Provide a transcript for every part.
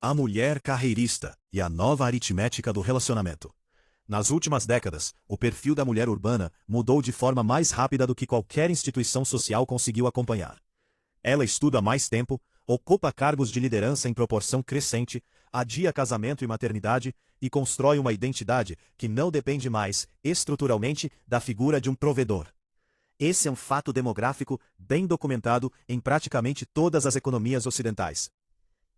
A mulher carreirista e a nova aritmética do relacionamento. Nas últimas décadas, o perfil da mulher urbana mudou de forma mais rápida do que qualquer instituição social conseguiu acompanhar. Ela estuda há mais tempo, ocupa cargos de liderança em proporção crescente, adia casamento e maternidade e constrói uma identidade que não depende mais, estruturalmente, da figura de um provedor. Esse é um fato demográfico bem documentado em praticamente todas as economias ocidentais.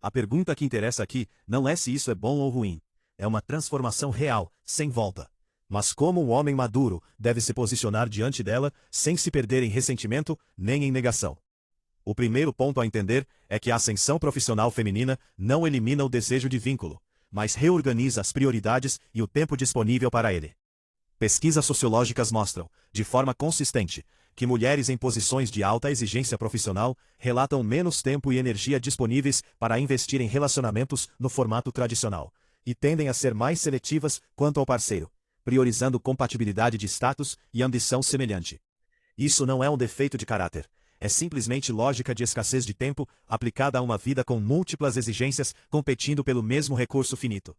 A pergunta que interessa aqui não é se isso é bom ou ruim. É uma transformação real, sem volta. Mas como um homem maduro deve se posicionar diante dela sem se perder em ressentimento nem em negação? O primeiro ponto a entender é que a ascensão profissional feminina não elimina o desejo de vínculo, mas reorganiza as prioridades e o tempo disponível para ele. Pesquisas sociológicas mostram, de forma consistente, que mulheres em posições de alta exigência profissional relatam menos tempo e energia disponíveis para investir em relacionamentos no formato tradicional, e tendem a ser mais seletivas quanto ao parceiro, priorizando compatibilidade de status e ambição semelhante. Isso não é um defeito de caráter, é simplesmente lógica de escassez de tempo aplicada a uma vida com múltiplas exigências competindo pelo mesmo recurso finito.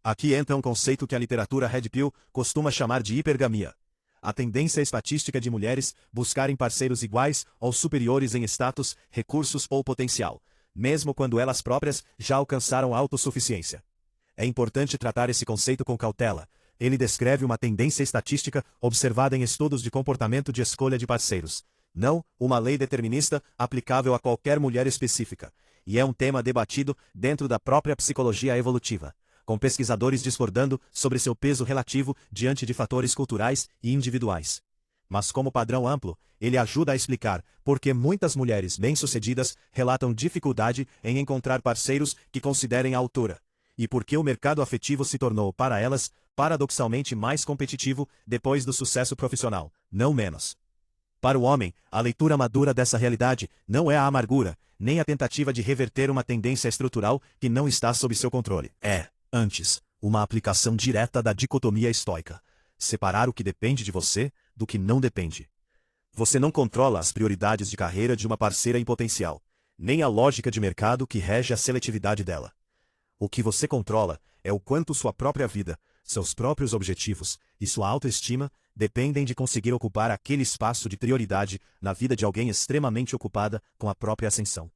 Aqui entra um conceito que a literatura Red Pill costuma chamar de hipergamia. A tendência estatística de mulheres buscarem parceiros iguais ou superiores em status, recursos ou potencial, mesmo quando elas próprias já alcançaram autossuficiência. É importante tratar esse conceito com cautela. Ele descreve uma tendência estatística observada em estudos de comportamento de escolha de parceiros, não uma lei determinista aplicável a qualquer mulher específica, e é um tema debatido dentro da própria psicologia evolutiva, com pesquisadores discordando sobre seu peso relativo diante de fatores culturais e individuais. Mas como padrão amplo, ele ajuda a explicar por que muitas mulheres bem-sucedidas relatam dificuldade em encontrar parceiros que considerem a altura, e por que o mercado afetivo se tornou, para elas, paradoxalmente mais competitivo depois do sucesso profissional, não menos. Para o homem, a leitura madura dessa realidade não é a amargura, nem a tentativa de reverter uma tendência estrutural que não está sob seu controle. É, antes, uma aplicação direta da dicotomia estoica. Separar o que depende de você do que não depende. Você não controla as prioridades de carreira de uma parceira em potencial, nem a lógica de mercado que rege a seletividade dela. O que você controla é o quanto sua própria vida, seus próprios objetivos e sua autoestima dependem de conseguir ocupar aquele espaço de prioridade na vida de alguém extremamente ocupada com a própria ascensão.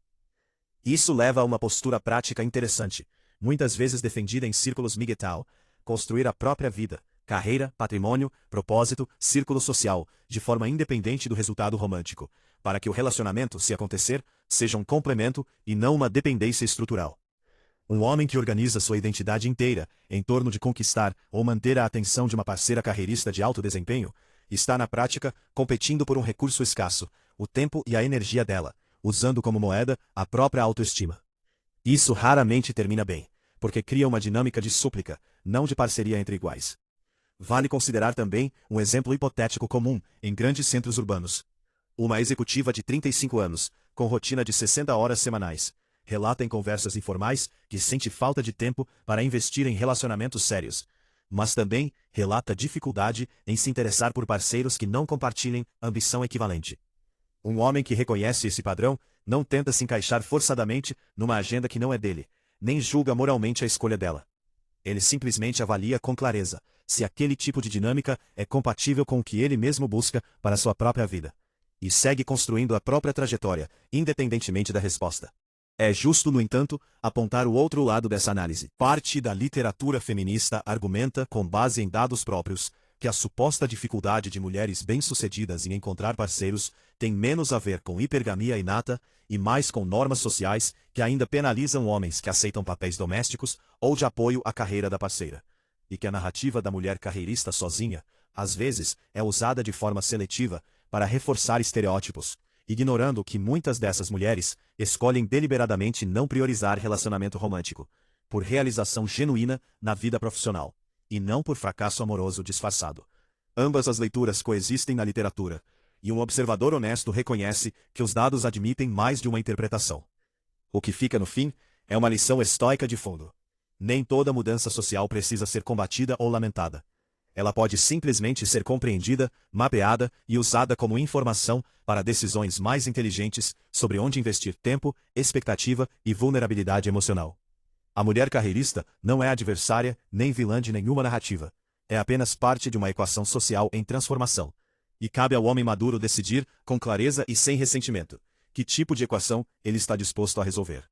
Isso leva a uma postura prática interessante, muitas vezes defendida em círculos MGTOW, construir a própria vida, carreira, patrimônio, propósito, círculo social, de forma independente do resultado romântico, para que o relacionamento, se acontecer, seja um complemento e não uma dependência estrutural. Um homem que organiza sua identidade inteira em torno de conquistar ou manter a atenção de uma parceira carreirista de alto desempenho, está na prática competindo por um recurso escasso, o tempo e a energia dela, usando como moeda a própria autoestima. Isso raramente termina bem, porque cria uma dinâmica de súplica, não de parceria entre iguais. Vale considerar também um exemplo hipotético comum em grandes centros urbanos. Uma executiva de 35 anos, com rotina de 60 horas semanais, relata em conversas informais que sente falta de tempo para investir em relacionamentos sérios, mas também relata dificuldade em se interessar por parceiros que não compartilhem ambição equivalente. Um homem que reconhece esse padrão não tenta se encaixar forçadamente numa agenda que não é dele, nem julga moralmente a escolha dela. Ele simplesmente avalia com clareza se aquele tipo de dinâmica é compatível com o que ele mesmo busca para sua própria vida, e segue construindo a própria trajetória, independentemente da resposta. É justo, no entanto, apontar o outro lado dessa análise. Parte da literatura feminista argumenta, com base em dados próprios, que a suposta dificuldade de mulheres bem-sucedidas em encontrar parceiros tem menos a ver com hipergamia inata e mais com normas sociais que ainda penalizam homens que aceitam papéis domésticos ou de apoio à carreira da parceira. E que a narrativa da mulher carreirista sozinha, às vezes, é usada de forma seletiva para reforçar estereótipos, ignorando que muitas dessas mulheres escolhem deliberadamente não priorizar relacionamento romântico, por realização genuína na vida profissional, e não por fracasso amoroso disfarçado. Ambas as leituras coexistem na literatura, e um observador honesto reconhece que os dados admitem mais de uma interpretação. O que fica no fim é uma lição estoica de fundo. Nem toda mudança social precisa ser combatida ou lamentada. Ela pode simplesmente ser compreendida, mapeada e usada como informação para decisões mais inteligentes sobre onde investir tempo, expectativa e vulnerabilidade emocional. A mulher carreirista não é adversária nem vilã de nenhuma narrativa. É apenas parte de uma equação social em transformação. E cabe ao homem maduro decidir, com clareza e sem ressentimento, que tipo de equação ele está disposto a resolver.